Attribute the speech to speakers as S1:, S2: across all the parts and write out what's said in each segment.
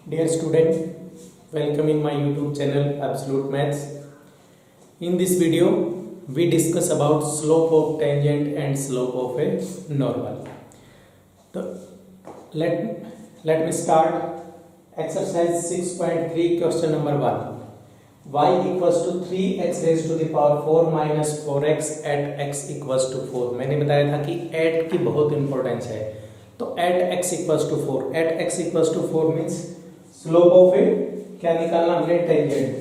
S1: Dear student, welcome in my YouTube channel Absolute Maths. In this video, we discuss about slope of tangent and slope of a normal. So, let me start exercise 6.3 question number 1. Y equals to 3x raised to the power 4 minus 4x at x equals to 4. मैंने बताया था कि at की बहुत importance है. तो at x equals to 4. At x equals to 4 means slope of a क्या निकालना हमने टेंजेंट.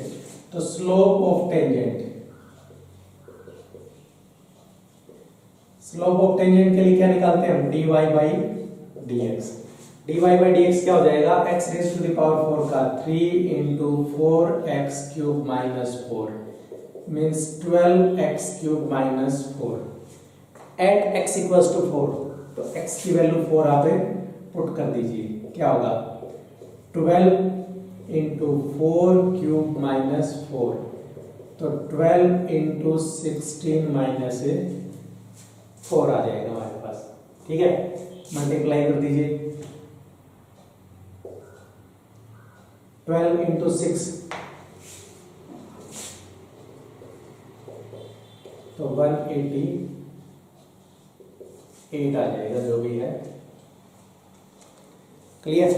S1: तो स्लोप ऑफ टेंजेंट के लिए क्या निकालते हैं हम dy by d x. dy by d x क्या हो जाएगा x raise to the power 4 का 3 into 4x cube minus 4 means 12x cube minus 4 at x equals to 4. तो x की वैल्यू 4 आप पुट कर दीजिए. क्या होगा 12 इंटू 4 क्यूब माइनस 4. तो 12 इंटू 16 माइनस 4 आ जाएगा हमारे पास. ठीक है, मल्टीप्लाई कर दीजिए. 12 इंटू 6 तो 188 आ जाएगा जो भी है. Clear.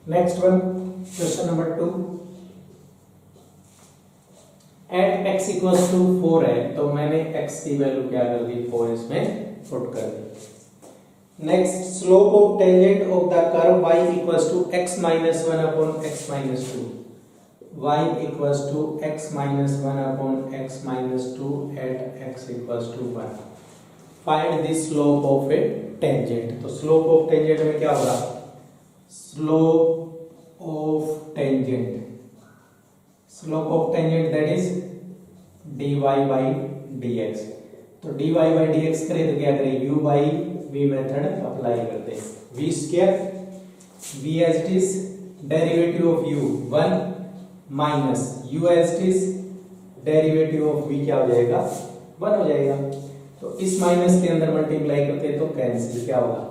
S1: Next one question number 2. At x equals to 4 है तो मैंने x की वैल्यू क्या कर दी 4 इसमें पुट कर दी. Next slope of tangent of the curve y equals to x minus 1 upon x minus 2. y equals to x minus 1 upon x minus 2 at x equals to 1. Find the slope of a tangent. तो slope of tangent में क्या होगा slope of tangent that is dy by dx. तो dy by dx करें तो क्या करें u by v method apply करते हैं. v square v as it is derivative of u 1 minus u as it is derivative of v क्या हो जाएगा 1 हो जाएगा. तो इस माइनस के अंदर मल्टीप्लाई करते हैं तो कैंसिल क्या होगा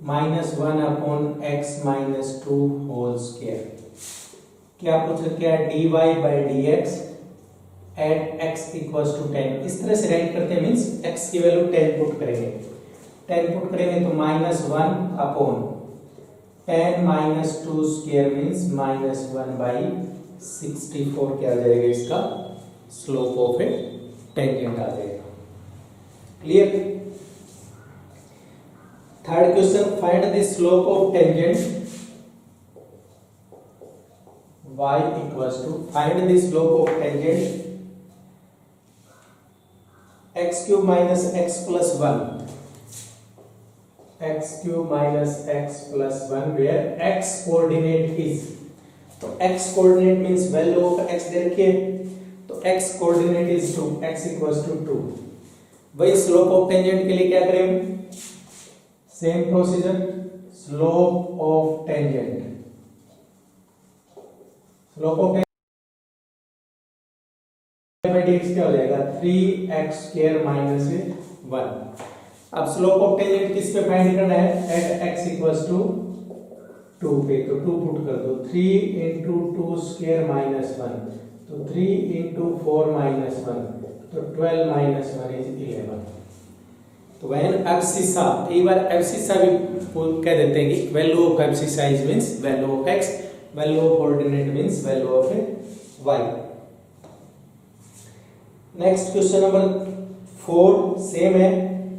S1: minus 1 upon x minus 2 whole square. क्या पूछ रखे हैं dy by dx at x equals to 10. इस तरह से राइट करते हैं मींस x की वैल्यू 10 पुट करेंगे. 10 पुट करेंगे तो minus 1 upon 10 minus 2 square means minus 1 by 64 क्या आ जाएगा इसका स्लोप ऑफ ए टेंजेंट आ जाएगा. Clear. Third question find the slope of tangent y equals to find the slope of tangent x cube minus x plus 1 where x coordinate is. तो x coordinate means value of x दे रखी है तो x coordinate is 2. x equals to 2. वही slope of tangent के लिए क्या करें same procedure. Slope of tangent क्या हो जाएगा 3x स्क्वायर माइनस 1. अब स्लोप ऑफ टेंजेंट किस पे फाइंड करना है एट x इक्वल्स टू 2 पे. तो 2 पुट कर दो. 3 इंटू 2 स्क्वायर माइनस 1 तो 3 इंटू 4 माइनस 1 तो 12 माइनस 1 इज 11. तो व्हेन एब्सिसा एक बार एब्सिसा भी कह देते हैं कि value of abscissa is means value of x, value of coordinate means value of y. Next question number 4 same है.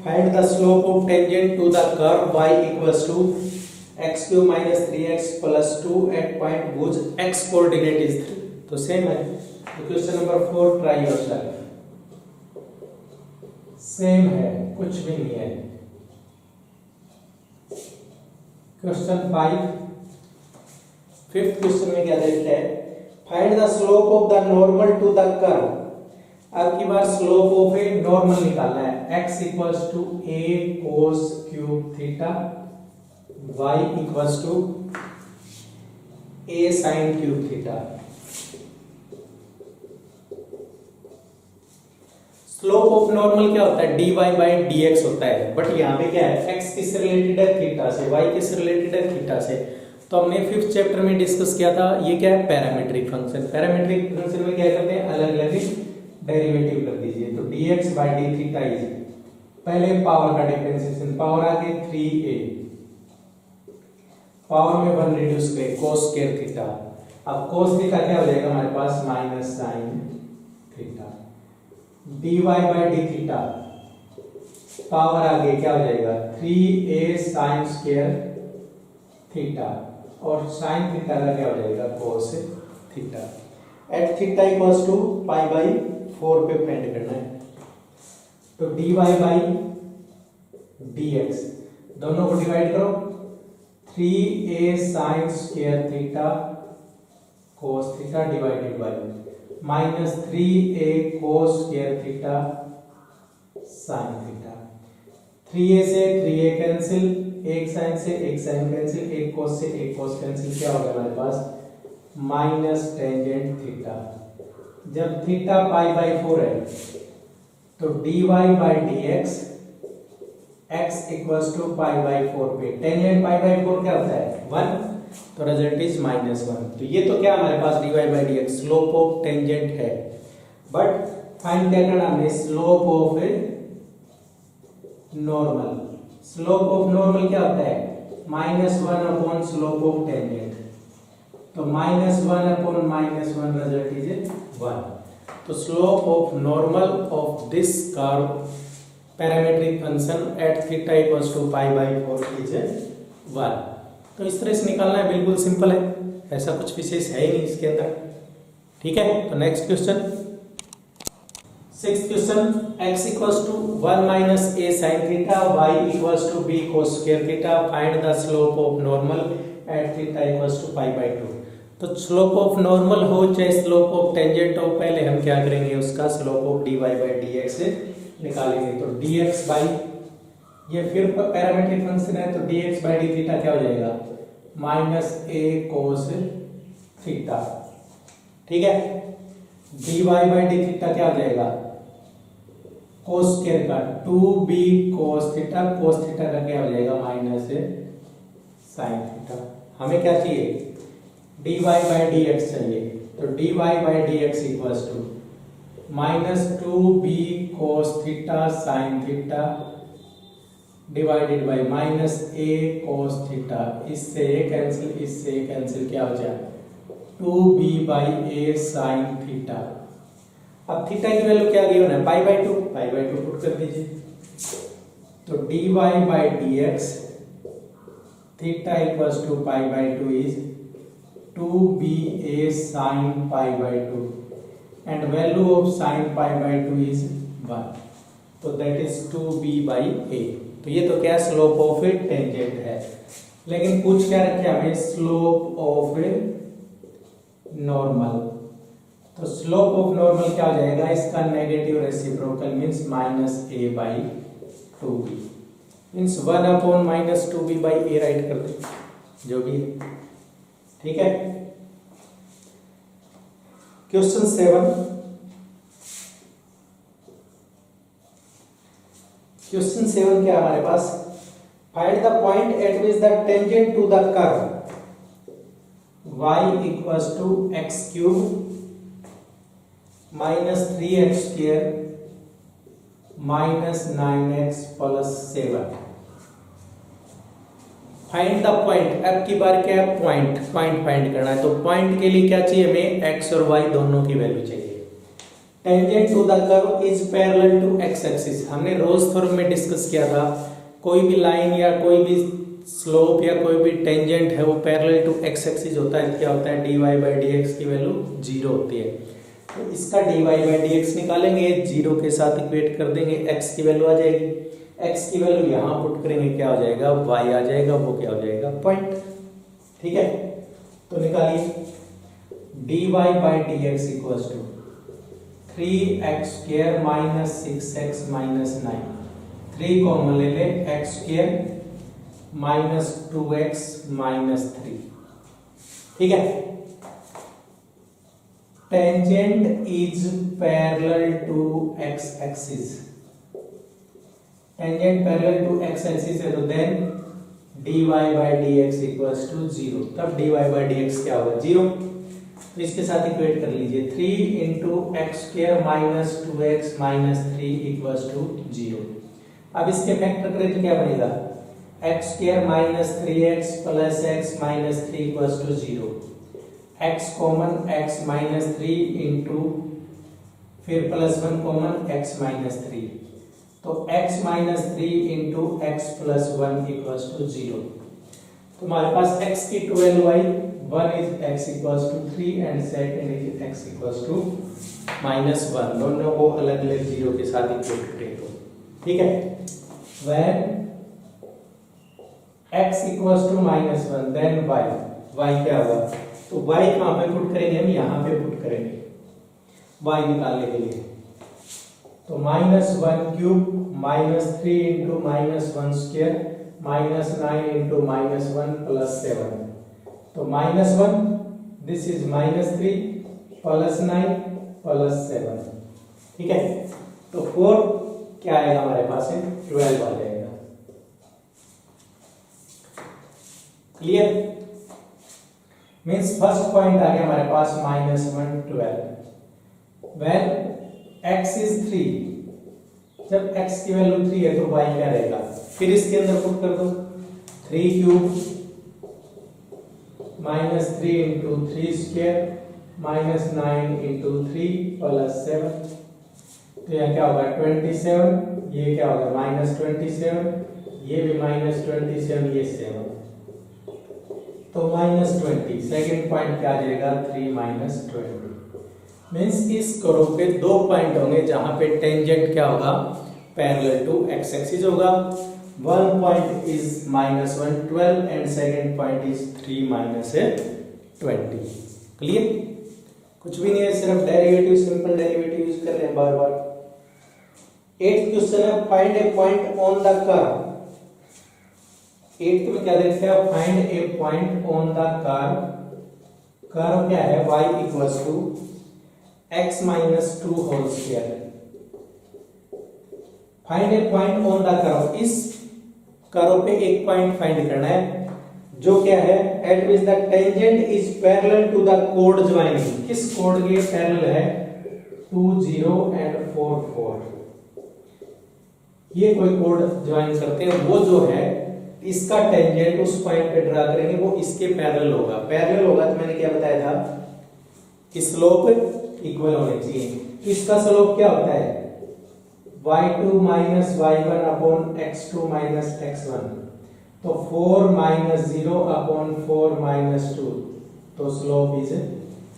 S1: Find the slope of tangent to the curve y equals to x cube minus 3x plus 2 at point whose x coordinate is 3. तो सेम है. तो question number 4 try yourself. Same है कुछ भी नहीं है. क्वेश्चन 5 फिफ्थ क्वेश्चन में क्या देखते हैं find the slope of the normal to the curve. अब की बार स्लोप ऑफ ए नॉर्मल निकालना है. x equals to a cos cube theta y equals to a sin cube theta. Slope of normal क्या होता है, dy बाई dx होता है, बट यहाँ पे क्या है, x किस रिलेटेड है, थीटा से, y किस रिलेटेड है, थीटा से। तो हमने 5th चैप्टर में डिस्कस किया था, ये क्या है, पैरामीट्रिक फंक्शन। पैरामीट्रिक फंक्शन में क्या करते हैं, अलग अलग डेरिवेटिव कर दीजिए। तो dx by D theta is, पहले पावर का डिफरेंशिएशन, पावर आ गई 3a, पावर में 1 रिड्यूस करें, cos स्क्वायर थीटा। अब cos थीटा क्या हो जाएगा हमारे पास, minus sine theta. dy by D theta power आगे क्या हो जाएगा, 3a साइन स्क्वायर थीटा, और साइन थीटा का क्या हो जाएगा, cos theta. At theta equals to pi by 4 पे फाइंड करना है। तो dy बाई dx दोनों को डिवाइड करो, 3a sine square theta cos theta divided by minus 3a cos square theta sine theta. 3a से 3a कैंसिल, एक sign से एक साइन कैंसिल, एक cos से एक cos कैंसिल, क्या होगा हमारे पास माइनस टेंजेंट थीटा। जब थीटा पाई बाई 4 है तो dy by dx x equals to pi by 4 पे, टेंजेंट पाई बाई 4 क्या होता है 1, तो रिजल्ट इज -1। तो ये तो क्या हमारे पास dy by dx slope of tangent है, बट फाइंड क्या करना हमने, slope of normal. Slope of normal क्या होता है, -1 अपॉन स्लोप ऑफ टेंजेंट, तो -1 अपॉन -1 रिजल्ट इज 1। तो slope of normal of this curve parametric function at theta equals to pi by 4 is 1। तो इस तरह से निकालना है, बिल्कुल सिंपल है, ऐसा कुछ विशेष है ही नहीं इसके अंदर। ठीक है, तो next question, 6th question, x equals to 1 minus a sin theta, y equals to b cos square theta, find the slope of normal at theta equals to pi by 2। तो स्लोप ऑफ नॉर्मल हो चाहे slope of tangent हो, पहले हम क्या करेंगे, उसका slope of dy by dx निकालेंगे। तो dx बाई, ये फिर पैरामीट्रिक फंक्शन है, तो dx बाई डी थीटा क्या हो जाएगा, माइनस a cos थीटा। ठीक है, dy बाई डी थीटा क्या हो जाएगा, cos स्क्वायर का 2b cos theta, cos theta का क्या हो जाएगा माइनस sin थीटा। हमें क्या चाहिए, dy बाई dx चाहिए, तो dy by dx equals to minus 2b cos theta sin theta divided by minus a cos theta. इससे a कैंसिल, इससे a कैंसिल, क्या हो जाए 2b by a sin theta. अब थीटा की वैल्यू क्या गिवन है, pi by 2, pi by 2 put कर दीजिए। तो dy by dx theta equals to pi by 2 is 2ba sin pi by 2 and value of sin pi by 2 is 1, तो that is 2b by a। तो ये तो क्या slope of tangent है, लेकिन पूछ क्या रखे हमें, स्लोप ऑफ नॉर्मल। तो स्लोप ऑफ नॉर्मल क्या हो जाएगा, इसका negative reciprocal means minus a by 2b, means 1 upon minus 2b by a right कर दे, जो भी। ठीक है, क्वेश्चन 7, क्वेश्चन 7 क्या हमारे पास, find the point at which the tangent to the curve y equals to x cube minus 3x square minus 9x plus 7। Find the point, अब की बार क्या है, पॉइंट फाइंड करना है। तो पॉइंट के लिए क्या चाहिए हमें, x और y दोनों की वैल्यू चाहिए। Tangent to the curve is parallel to x axis, हमने रोज थ्योरम में डिस्कस किया था, कोई भी लाइन या कोई भी स्लोप या कोई भी टेंजेंट है वो पैरेलल टू x एक्सिस होता है, क्या होता है dy बाई dx की वैल्यू 0 होती है। तो इसका dy बाई dx निकालेंगे, 0 के साथ इक्वेट कर देंगे, x की वैल्यू आ जाएगी, x की वैल्यू यहाँ पुट करेंगे, क्या हो जाएगा y आ जाएगा, वो क्या हो जाएगा पॉइंट। ठीक है, तो निकालिए dy by dx equals to 3x square minus 6x minus 9, 3 common ले ले, x square minus 2x minus 3। ठीक है, tangent is parallel to x axis, tangent parallel to x axis है तो then dy by dx equals to 0। तब dy by dx क्या होगा 0। तो इसके साथ इक्वेट कर लीजिए 3 into x square minus 2x minus 3 equals to 0। अब इसके फैक्टर करें तो क्या बनेगा x square minus 3x plus x minus 3 equals to 0। x common x minus 3 into फिर प्लस 1 कॉमन x माइनस 3, तो x minus 3 into x plus 1 equals to 0। तो हमारे पास x की 12y, 1 is x equals to 3 and second is x equals to minus 1। दोनों को अलग अलग 0 के साथ इक्वेट करें तो ठीक है। when x equals to minus 1 then y क्या होगा, तो y कहां पे पुट करेंगे हम, यहां पे पुट करेंगे y निकालने के लिए। तो minus 1 cube minus 3 into minus 1 square minus 9 into minus 1 plus 7, तो minus 1 this is minus 3 plus 9 plus 7 ठीक है। तो 4 क्या आएगा हमारे पास है 12 आ जाएगा। क्लियर, मीन्स फर्स्ट पॉइंट आ गया हमारे पास माइनस 1 12। व्हेन x इज 3, जब x की वैल्यू 3 है तो y क्या रहेगा, फिर इसके अंदर पुट कर दो 3 cube minus 3 into 3 square minus 9 into 3 plus 7, तो यह क्या होगा 27, ये क्या होगा माइनस 27, ये भी माइनस 27, ये 7, तो माइनस 20। सेकेंड पॉइंट क्या आ जाएगा 3 माइनस 20। मीन्स इस कर्व पे 2 पॉइंट होंगे जहां पे टेंजेंट क्या होगा पैरेलल टू एक्स एक्सिस होगा। One point is minus 1 12 and second point is 3 minus 20। Clear, कुछ भी नहीं है, सिर्फ डेरिवेटिव सिंपल डेरिवेटिव यूज कर रहे हैं बार बार। 8th क्वेश्चन है find a point on the curve. 8th में क्या देखते हैं find a point on the curve. Curve क्या है y equals to x minus 2 whole square. Find a point on the curve, इस कर्व पे एक पॉइंट फाइंड करना है जो क्या है at which the tangent is parallel to the कोड ज्वाइनिंग। किस कोड के पैरेलल है 2 0 एंड 4 4, ये कोई कोड ज्वाइन करते हैं, वो जो है इसका टेंजेंट उस पॉइंट पे ड्रा करेंगे वो इसके पैरेलल होगा। पैरेलल होगा तो मैंने क्या बताया था स्लोप इक्वल होने चाहिए। तो इसका स्लोप क्या होता है y2 minus y1 upon x2 minus x1, तो 4 माइनस 0 अपॉन 4 माइनस 2, तो स्लोप इज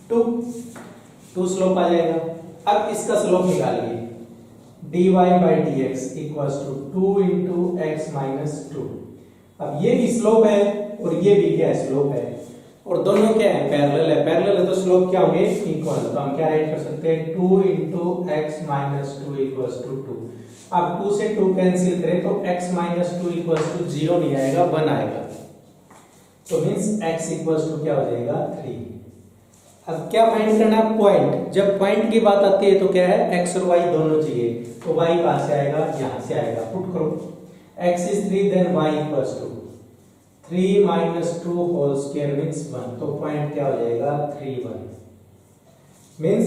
S1: 2 स्लोप आ जाएगा। अब इसका स्लोप निकालिए dy by dx equals to 2 into x minus 2। अब ये भी स्लोप है और ये भी क्या है स्लोप है, और दोनों क्या है पैरेलल है। पैरेलल है तो स्लोप क्या होंगे इक्वल, तो हम क्या राइट कर सकते हैं 2 into x minus 2 equals to 2। अब 2 से 2 कैंसिल करें तो x माइनस 2 इक्वल्स टू 0 नहीं आएगा 1 आएगा, तो मींस x इक्वल्स टू क्या हो जाएगा 3। अब क्या फाइंड करना है पॉइंट। जब पॉइंट की बात आती है तो क्या है x और y दोनों चाहिए, तो y कहां से आएगा यहां से आएगा। पुट करो x is 3 then y equals to 3 minus 2 whole square means 1, तो पॉइंट क्या हो जाएगा 3 1। मींस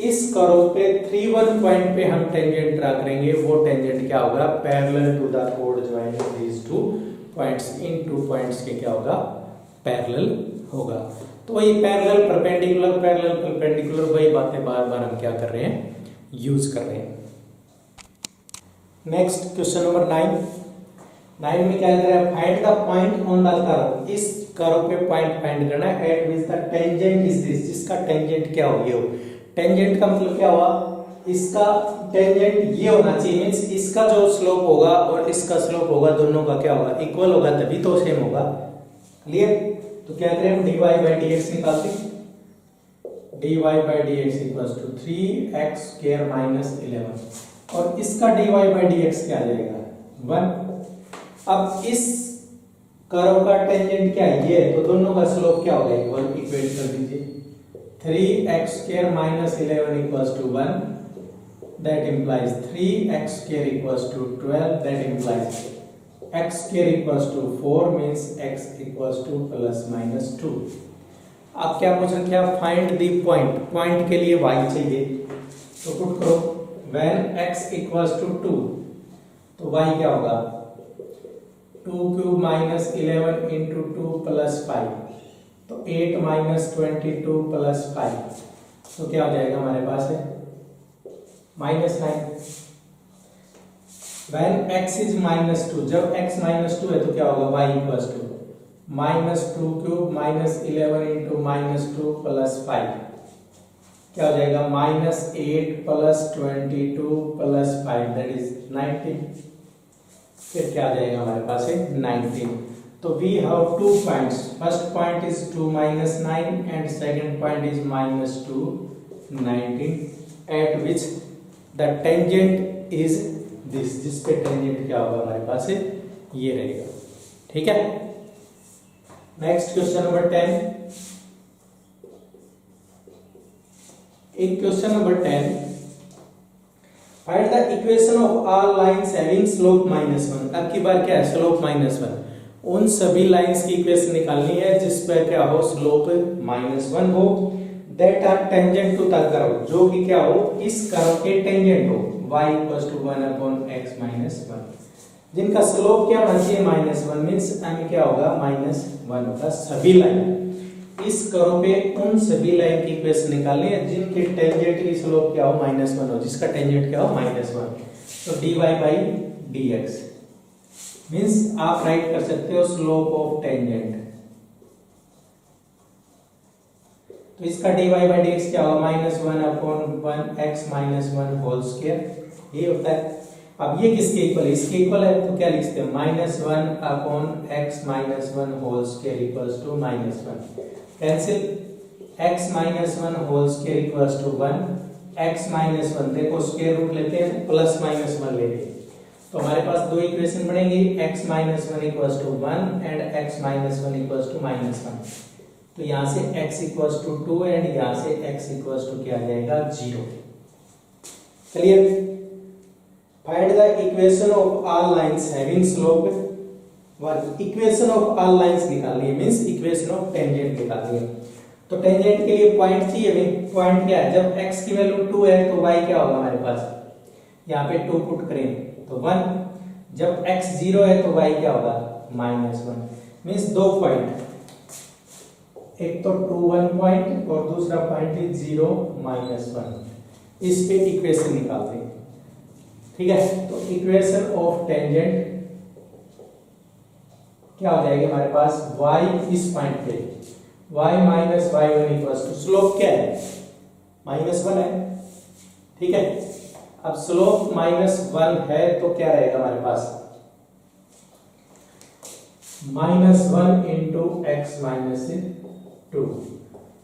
S1: इस कर्व पे 3 1 पॉइंट पे हम टेंजेंट ड्रा करेंगे, वो टेंजेंट क्या होगा पैरेलल टू द कोड ज्वाइनिंग दीस टू पॉइंट्स। इन 2 पॉइंट्स के क्या होगा पैरेलल होगा। तो वही पैरेलल परपेंडिकुलर वही बातें बार बार हम क्या कर रहे हैं यूज कर रहे हैं। नेक्स्ट क्वेश्चन नंबर 9 में क्या कह रहा है find the point on the curve. इस कर्व पे पॉइंट फाइंड करना है at which the tangent is this, जिसका टेंजेंट क्या हो ये हो। टेंजेंट का मतलब क्या हुआ, इसका टेंजेंट ये होना चाहिए, मींस इसका जो स्लोप होगा और इसका स्लोप होगा दोनों का क्या होगा इक्वल होगा, तभी तो सेम होगा। क्लियर, तो क्या करें हम dy by dx निकालते हैं। dy by dx equals to 3x square minus 11, और इसका dy by dx क्या आ जाएगा 1। अब इस कर्व का टेंजेंट क्या है ये, तो दोनों का स्लोप क्या होगा इक्वल, इक्वेट कर दीजिए 3x square minus 11 equals to 1. That implies 3x square equals to 12. That implies x square equals to 4 means x equals to plus minus 2. अब क्या पूछ रहे हैं? Find the point. पॉइंट के लिए y चाहिए, तो पुट करो when x equals to 2, तो y क्या होगा? 2 क्यूब माइनस 11 इंटू 2 प्लस 5, तो 8 माइनस 22 प्लस 5, तो क्या हो जाएगा हमारे पास है -9. when x is -2, जब x -2 है तो क्या होगा? y equals to -2 cube minus 11 into -2 plus 5, क्या हो जाएगा? -8 प्लस 22 प्लस 5, दैट इज 19. फिर क्या आ जाएगा हमारे पास है 19. तो we have 2 points. First point is 2 minus 9 and second point is -2 19, at which the tangent is this, जिस पे टेंजेंट क्या होगा हमारे पास है ये रहेगा. ठीक है. Next question number 10. in question number 10, find the equation of all lines having slope -1. अब की बार क्या है? स्लोप -1. उन सभी लाइंस की इक्वेशन निकालनी है जिस पर क्या हो? स्लोप -1 हो. That are tangent to the curve, जो कि क्या हो? इस कर्व के टेंजेंट हो. y = 1/x - 1. जिनका स्लोप क्या होना चाहिए? -1 मींस m क्या होगा? -1 होगा. सभी लाइन इस कर्व पे उन सभी लाइन की इक्वेशन निकालनी है जिनके टेंजेंट की स्लोप क्या हो? -1 हो, जिसका टेंजेंट क्या हो? -1. तो dy/dx मींस आप राइट कर सकते हो स्लोप ऑफ टेंजेंट. तो इसका dy/dx क्या होगा? -1/1x - 1 whole square. ये होता है. अब ये किसके इक्वल है? इसके इक्वल है, तो क्या लिखते हैं? -1/x - 1 whole square equals to -1. Cancel. x - 1 whole square equals to 1. x - 1 देखो स्क्वायर रूट लेते हैं, प्लस -1 लेते हैं, तो हमारे पास दो इक्वेशन बनेंगी. x - 1 equals to 1 and x - 1 equals to -1. तो यहां से x इक्वल्स टू 2 एंड यहां से x इक्वल्स टू क्या आ जाएगा? 0. Clear. Find the equation of all lines having slope. Equation of all lines निकालनी है, मींस इक्वेशन ऑफ टेंजेंट निकालनी है. तो टेंजेंट के लिए पॉइंट चाहिए. पॉइंट क्या है? जब x की वैल्यू 2 है तो y क्या होगा हमारे पास? यहाँ पे 2 पुट करें तो 1. जब x 0 है तो y क्या होगा? -1. मींस दो पॉइंट, एक तो 2 1 पॉइंट और दूसरा पॉइंट इज 0 -1. इस पे इक्वेशन निकालते हैं. ठीक है. तो इक्वेशन ऑफ टेंजेंट क्या हो जाएगी हमारे पास? y इस पॉइंट पे y - y1 equals to slope क्या है? -1 है. ठीक है. अब स्लोप -1 है तो क्या रहेगा हमारे पास? -1 इंटू x - 2.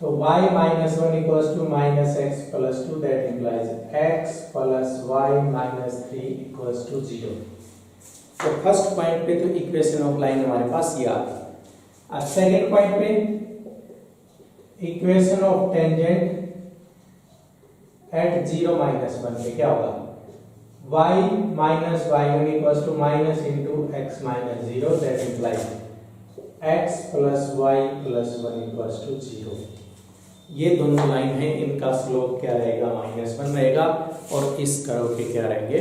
S1: तो y - 1 equals to -x plus 2. That implies x plus y - 3 equals to 0. तो फर्स्ट पॉइंट पे तो इक्वेशन ऑफ लाइन हमारे पास ये आ गई. अब सेकंड पॉइंट पे इक्वेशन ऑफ टेंजेंट एट 0 - 1 पे क्या होगा? y - y1 equals to minus into x - 0. That implies x plus y plus 1 equals to 0. ये दोनों लाइन है, इनका स्लोप क्या रहेगा? -1 रहेगा और इस कर्व के क्या रहेंगे?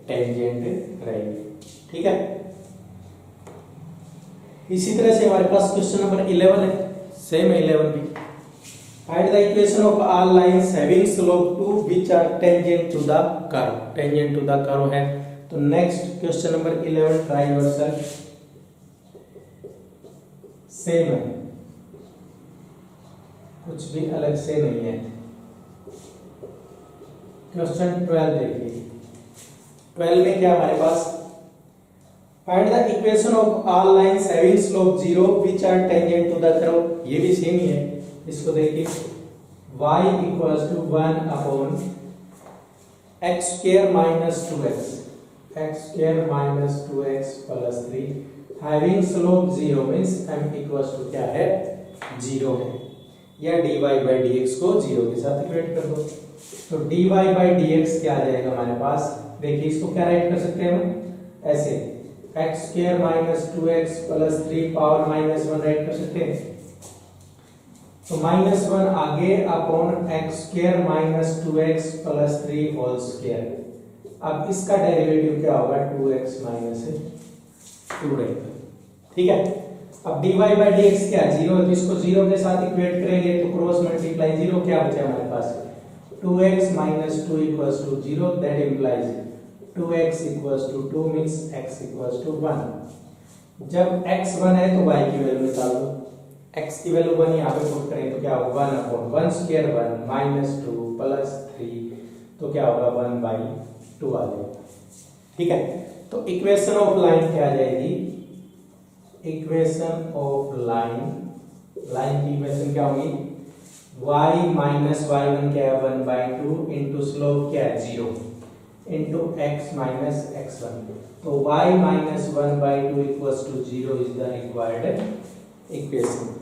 S1: टेंजेंट रहेंगे. ठीक है. इसी तरह से हमारे पास क्वेश्चन नंबर 11 है. सेम है 11 भी. Find the equation of all lines having slope 2 which are tangent to the curve. Tangent to the curve है. तो next question number 11 try yourself. Same है, कुछ भी अलग से नहीं है. क्वेश्चन 12 देखिए. 12 में क्या हमारे पास? Find the equation of all lines having slope 0 which are tangent to the curve. ये भी सेम ही है. इसको देखिए. y equals to 1/x² - 2x. x² - 2x plus 3 having slope 0 means m equals to क्या है? 0 है. या dy by dx को 0 के साथ इक्वेट कर दो। तो dy by dx क्या आ जाएगा हमारे पास, देखिए इसको क्या राइट कर सकते हैं हम ऐसे, x square minus 2x plus 3 power minus 1 write कर सकते हैं। तो माइनस 1 आगे upon x square minus 2x plus 3 whole square. अब इसका डेरिवेटिव क्या होगा, 2x माइनस 2 रहेगा, ठीक है। अब dy by dx क्या 0 है, तो इसको 0 के साथ इक्वेट करेंगे तो क्रॉस मल्टीप्लाई 0 क्या बचा हमारे पास, 2x minus 2 equals to 0, that implies 2x equals to 2 means x equals to 1। जब x 1 है तो y की वैल्यू निकाल दो, x की वैल्यू 1 यहाँ पे पुट करें तो क्या होगा 1 अपॉन 1 स्क्वायर 1 माइनस 2 प्लस 3 तो क्या होगा 1 बाई 2 आ जाएगा, ठीक है। तो इक्वेशन ऑफ लाइन क्या आ जाएगी, इक्वेशन ऑफ लाइन, लाइन की इक्वेशन क्या होगी, y माइनस y1 क्या है 1 बाई 2 इंटू स्लोप क्या है 0 इंटू x माइनस x1। तो y minus 1 by 2 equals to 0 is the required equation.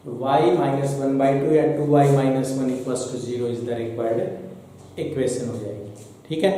S1: तो y माइनस 1 बाई 2 या 2y minus 1 equals to 0 is the required equation हो जाएगी, ठीक है।